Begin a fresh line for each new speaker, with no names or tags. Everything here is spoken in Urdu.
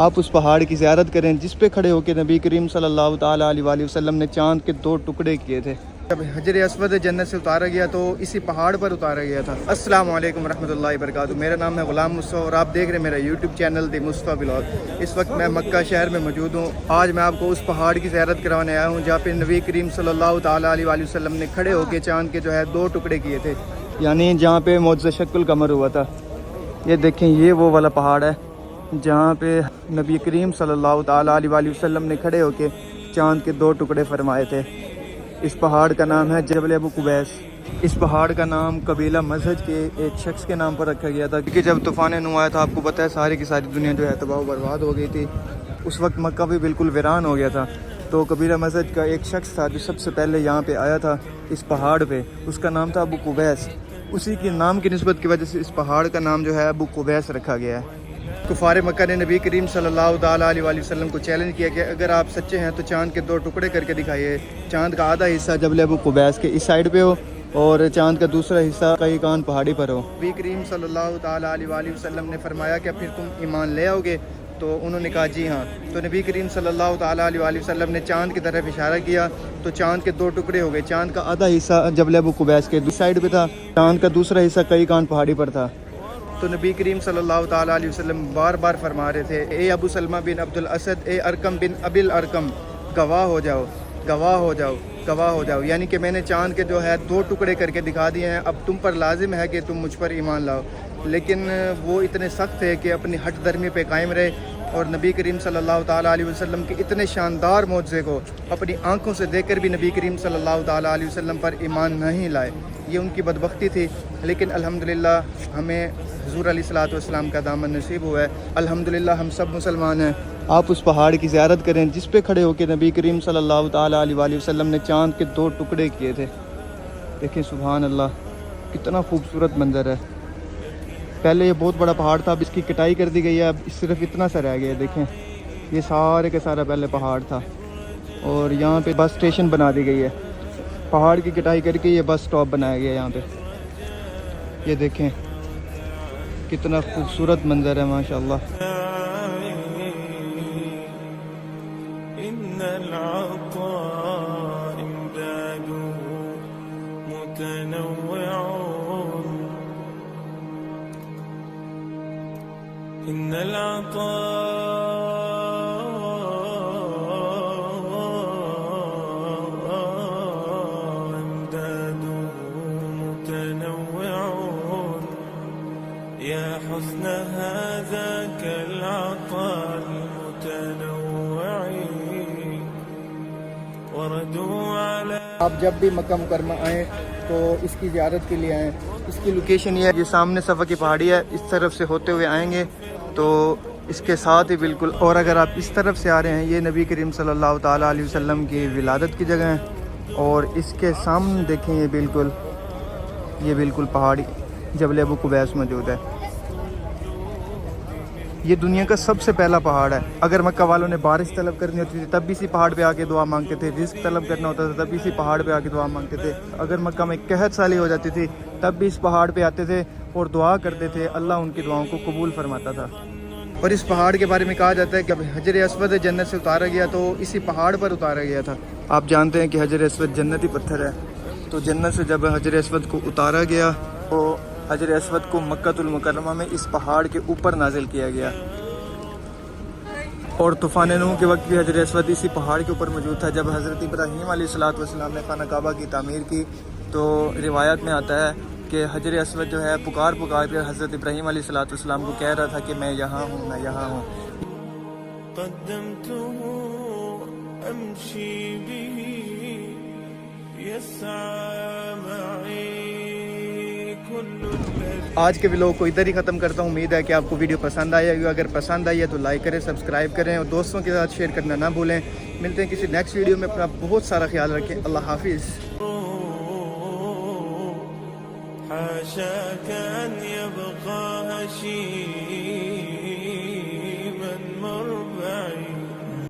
آپ اس پہاڑ کی زیارت کریں جس پہ کھڑے ہو کے نبی کریم صلی اللہ تعالیٰ علیہ وسلم نے چاند کے 2 ٹکڑے کیے تھے۔ جب حجر اسود جنت سے اتارا گیا تو اسی پہاڑ پر اتارا گیا تھا۔ السلام علیکم ورحمۃ اللہ وبرکاتہ، میرا نام ہے غلام مصطفیٰ اور آپ دیکھ رہے ہیں میرا یوٹیوب چینل دی مصطفیٰ بلاگ۔ اس وقت میں مکہ شہر میں موجود ہوں۔ آج میں آپ کو اس پہاڑ کی زیارت کروانے آیا ہوں جہاں پہ نبی کریم صلی اللہ تعالیٰ علیہ وسلم نے کھڑے ہو کے چاند کے 2 ٹکڑے کیے تھے، یعنی جہاں پہ معجزہ شق القمر ہوا تھا۔ یہ دیکھیں، یہ وہ والا پہاڑ ہے جہاں پہ نبی کریم صلی اللہ تعالیٰ علیہ وسلم نے کھڑے ہو کے چاند کے 2 ٹکڑے فرمائے تھے۔ اس پہاڑ کا نام ہے جبل ابو قبیس۔ اس پہاڑ کا نام قبیلہ مزہج کے ایک شخص کے نام پر رکھا گیا تھا، کیونکہ جب طوفان نوح آیا تھا آپ کو پتہ ہے ساری کی ساری دنیا جو ہے تباہ و برباد ہو گئی تھی۔ اس وقت مکہ بھی بالکل ویران ہو گیا تھا، تو قبیلہ مزہج کا ایک شخص تھا جو سب سے پہلے یہاں پہ آیا تھا اس پہاڑ پہ، اس کا نام تھا ابو قبیس۔ اسی کے نام کی نسبت کی وجہ سے اس پہاڑ کا نام جو ہے ابو قبیس رکھا گیا ہے۔ کفار مکہ نے نبی کریم صلی اللہ تعالیٰ علیہ وسلم کو چیلنج کیا کہ اگر آپ سچے ہیں تو چاند کے 2 ٹکڑے کر کے دکھائیے۔ چاند کا آدھا حصہ جبل ابو قبیس کے اس سائڈ پہ ہو اور چاند کا دوسرا حصہ کئی کان پہاڑی پر ہو۔ نبی کریم صلی اللہ تعالیٰ علیہ وسلم نے فرمایا کہ پھر تم ایمان لے آؤ گے؟ تو انہوں نے کہا جی ہاں۔ تو نبی کریم صلی اللہ تعالیٰ علیہ وسلم نے چاند کی طرف اشارہ کیا تو چاند کے 2 ٹکڑے ہو گئے۔ چاند کا آدھا حصہ جبل ابو قبیس کے سائڈ پہ تھا، چاند کا دوسرا حصہ کئی کان پہاڑی پر تھا۔ تو نبی کریم صلی اللہ تعالیٰ علیہ وسلم بار بار فرما رہے تھے، اے ابو سلمہ بن عبد الاسد، اے ارکم بن ابی الارکم، گواہ ہو جاؤ، گواہ ہو جاؤ، گواہ ہو جاؤ، یعنی کہ میں نے چاند کے 2 ٹکڑے کر کے دکھا دیے ہیں، اب تم پر لازم ہے کہ تم مجھ پر ایمان لاؤ۔ لیکن وہ اتنے سخت تھے کہ اپنی ہٹ درمی پہ قائم رہے اور نبی کریم صلی اللہ تعالیٰ علیہ وسلم کے اتنے شاندار معجزے کو اپنی آنکھوں سے دیکھ کر بھی نبی کریم صلی اللہ تعالیٰ علیہ وسلم پر ایمان نہیں لائے۔ یہ ان کی بدبختی تھی، لیکن الحمدللہ ہمیں حضور علیہ الصلوۃ والسلام کا دامن نصیب ہوا ہے۔ الحمدللہ ہم سب مسلمان ہیں۔ آپ اس پہاڑ کی زیارت کریں جس پہ کھڑے ہو کے نبی کریم صلی اللہ تعالیٰ علیہ وسلم نے چاند کے 2 ٹکڑے کیے تھے۔ دیکھیں سبحان اللہ، کتنا خوبصورت منظر ہے۔ پہلے یہ بہت بڑا پہاڑ تھا، اب اس کی کٹائی کر دی گئی ہے، اب صرف اتنا سا رہ گیا ہے۔ دیکھیں یہ سارے کا سارا پہلے پہاڑ تھا اور یہاں پہ بس اسٹیشن بنا دی گئی ہے۔ پہاڑ کی کٹائی کر کے یہ بس اسٹاپ بنایا گیا ہے یہاں پہ۔ یہ دیکھیں کتنا خوبصورت منظر ہے ماشاءاللہ۔
إن العطاء امداده متنوع يا حسن هذاك العطاء المتنوع وردوا على۔
آپ جب بھی مکہ مکرمہ آئیں تو اس کی زیارت کے لیے آئیں۔ اس کی لوکیشن یہ ہے، یہ سامنے صفا کی پہاڑی ہے، اس طرف سے ہوتے ہوئے آئیں گے تو اس کے ساتھ ہی بالکل، اور اگر آپ اس طرف سے آ رہے ہیں یہ نبی کریم صلی اللہ تعالیٰ علیہ وسلم کی ولادت کی جگہ ہے، اور اس کے سامنے دیکھیں یہ بالکل پہاڑی جبل ابو قبیس موجود ہے۔ یہ دنیا کا سب سے پہلا پہاڑ ہے۔ اگر مکہ والوں نے بارش طلب کرنی ہوتی تھی تب بھی اسی پہاڑ پہ آ کے دعا مانگتے تھے، رزق طلب کرنا ہوتا تھا تب بھی اسی پہاڑ پہ آ کے دعا مانگتے تھے، اگر مکہ میں قحط سالی ہو جاتی تھی تب بھی اس پہاڑ پہ آتے تھے اور دعا کرتے تھے، اللہ ان کی دعاؤں کو قبول فرماتا تھا۔ اور اس پہاڑ کے بارے میں کہا جاتا ہے کہ جب حجر اسود جنت سے اتارا گیا تو اسی پہاڑ پر اتارا گیا تھا۔ آپ جانتے ہیں کہ حجر اسود جنتی پتھر ہے، تو جنت سے جب حجر اسود کو اتارا گیا تو حجر اسود کو مکہ المکرمہ میں اس پہاڑ کے اوپر نازل کیا گیا، اور طوفان نوح کے وقت بھی حجر اسود اسی پہاڑ کے اوپر موجود تھا۔ جب حضرت ابراہیم علیہ السلام نے خانہ کعبہ کی تعمیر کی تو روایت میں آتا ہے کہ حجر اسود جو ہے پکار کر حضرت ابراہیم علیہ السلام کو کہہ رہا تھا کہ میں یہاں ہوں، میں یہاں ہوں۔
قدمته امشي به يسعى معي كل الذي۔
آج کے ویلوگ کو ادھر ہی ختم کرتا ہوں۔ امید ہے کہ آپ کو ویڈیو پسند آئی ہوگی، اگر پسند آئی ہے تو لائک کریں، سبسکرائب کریں اور دوستوں کے ساتھ شیئر کرنا نہ بھولیں۔ ملتے ہیں کسی نیکسٹ ویڈیو میں، اپنا بہت سارا خیال رکھیں۔ اللہ حافظ۔
حاشاك أن يبقى هشيم